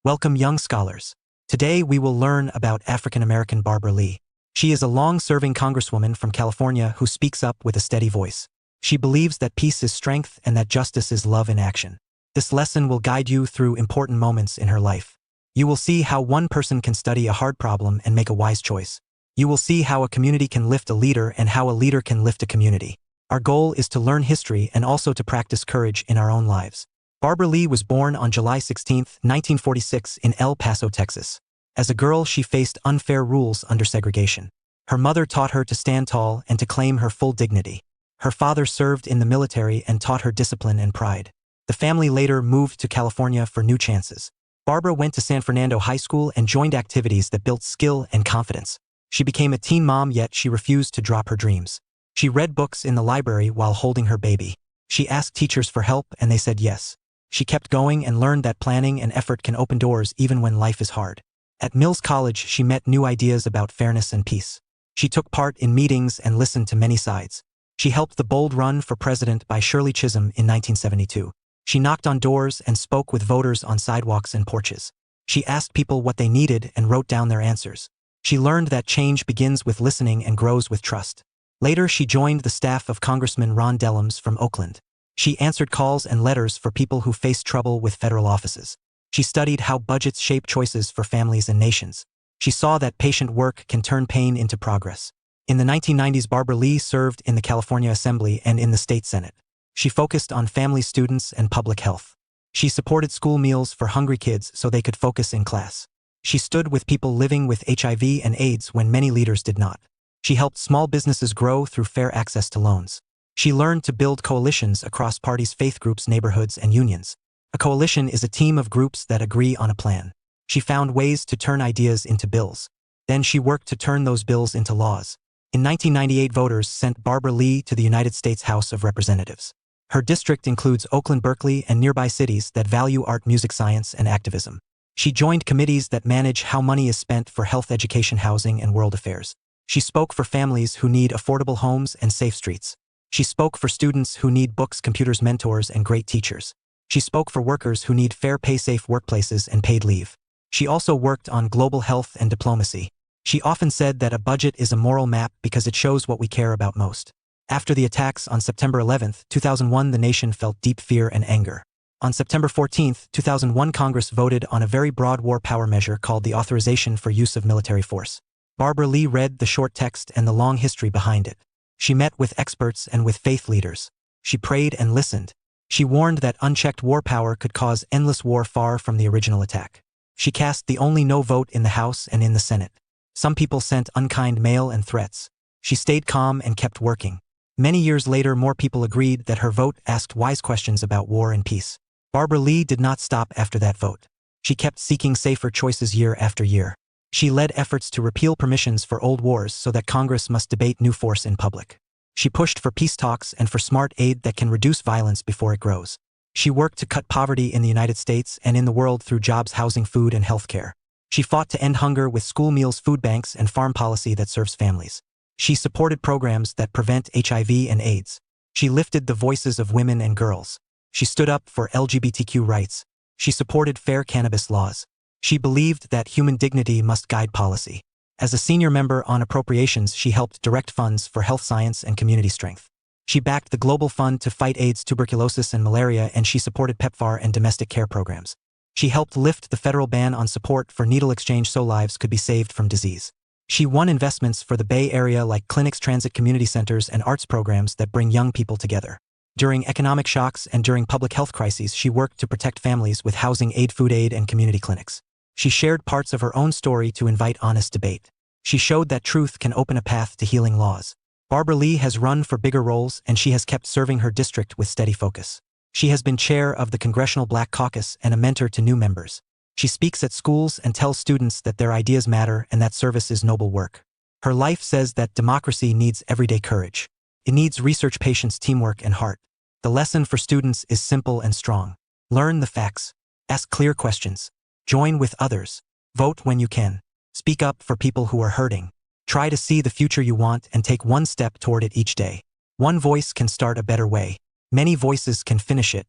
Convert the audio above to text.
Welcome, young scholars. Today we will learn about African-American Barbara Lee. She is a long-serving Congresswoman from California who speaks up with a steady voice. She believes that peace is strength and that justice is love in action. This lesson will guide you through important moments in her life. You will see how one person can study a hard problem and make a wise choice. You will see how a community can lift a leader and how a leader can lift a community. Our goal is to learn history and also to practice courage in our own lives. Barbara Lee was born on July 16, 1946 in El Paso, Texas. As a girl, she faced unfair rules under segregation. Her mother taught her to stand tall and to claim her full dignity. Her father served in the military and taught her discipline and pride. The family later moved to California for new chances. Barbara went to San Fernando High School and joined activities that built skill and confidence. She became a teen mom, yet she refused to drop her dreams. She read books in the library while holding her baby. She asked teachers for help and they said yes. She kept going and learned that planning and effort can open doors even when life is hard. At Mills College, she met new ideas about fairness and peace. She took part in meetings and listened to many sides. She helped the bold run for president by Shirley Chisholm in 1972. She knocked on doors and spoke with voters on sidewalks and porches. She asked people what they needed and wrote down their answers. She learned that change begins with listening and grows with trust. Later, she joined the staff of Congressman Ron Dellums from Oakland. She answered calls and letters for people who faced trouble with federal offices. She studied how budgets shape choices for families and nations. She saw that patient work can turn pain into progress. In the 1990s, Barbara Lee served in the California Assembly and in the state Senate. She focused on family, students, and public health. She supported school meals for hungry kids so they could focus in class. She stood with people living with HIV and AIDS when many leaders did not. She helped small businesses grow through fair access to loans. She learned to build coalitions across parties, faith groups, neighborhoods, and unions. A coalition is a team of groups that agree on a plan. She found ways to turn ideas into bills. Then she worked to turn those bills into laws. In 1998, voters sent Barbara Lee to the United States House of Representatives. Her district includes Oakland, Berkeley, and nearby cities that value art, music, science, and activism. She joined committees that manage how money is spent for health, education, housing, and world affairs. She spoke for families who need affordable homes and safe streets. She spoke for students who need books, computers, mentors, and great teachers. She spoke for workers who need fair pay, safe workplaces, and paid leave. She also worked on global health and diplomacy. She often said that a budget is a moral map because it shows what we care about most. After the attacks on September 11, 2001, the nation felt deep fear and anger. On September 14, 2001, Congress voted on a very broad war power measure called the Authorization for Use of Military Force. Barbara Lee read the short text and the long history behind it. She met with experts and with faith leaders. She prayed and listened. She warned that unchecked war power could cause endless war far from the original attack. She cast the only no vote in the House and in the Senate. Some people sent unkind mail and threats. She stayed calm and kept working. Many years later, more people agreed that her vote asked wise questions about war and peace. Barbara Lee did not stop after that vote. She kept seeking safer choices year after year. She led efforts to repeal permissions for old wars so that Congress must debate new force in public. She pushed for peace talks and for smart aid that can reduce violence before it grows. She worked to cut poverty in the United States and in the world through jobs, housing, food, and health care. She fought to end hunger with school meals, food banks, and farm policy that serves families. She supported programs that prevent HIV and AIDS. She lifted the voices of women and girls. She stood up for LGBTQ rights. She supported fair cannabis laws. She believed that human dignity must guide policy. As a senior member on appropriations, she helped direct funds for health science and community strength. She backed the Global Fund to fight AIDS, tuberculosis, and malaria, and she supported PEPFAR and domestic care programs. She helped lift the federal ban on support for needle exchange so lives could be saved from disease. She won investments for the Bay Area like clinics, transit, community centers, and arts programs that bring young people together. During economic shocks and during public health crises, she worked to protect families with housing aid, food aid, and community clinics. She shared parts of her own story to invite honest debate. She showed that truth can open a path to healing laws. Barbara Lee has run for bigger roles, and she has kept serving her district with steady focus. She has been chair of the Congressional Black Caucus and a mentor to new members. She speaks at schools and tells students that their ideas matter and that service is noble work. Her life says that democracy needs everyday courage. It needs research, patience, teamwork, and heart. The lesson for students is simple and strong. Learn the facts. Ask clear questions. Join with others. Vote when you can. Speak up for people who are hurting. Try to see the future you want and take one step toward it each day. One voice can start a better way. Many voices can finish it.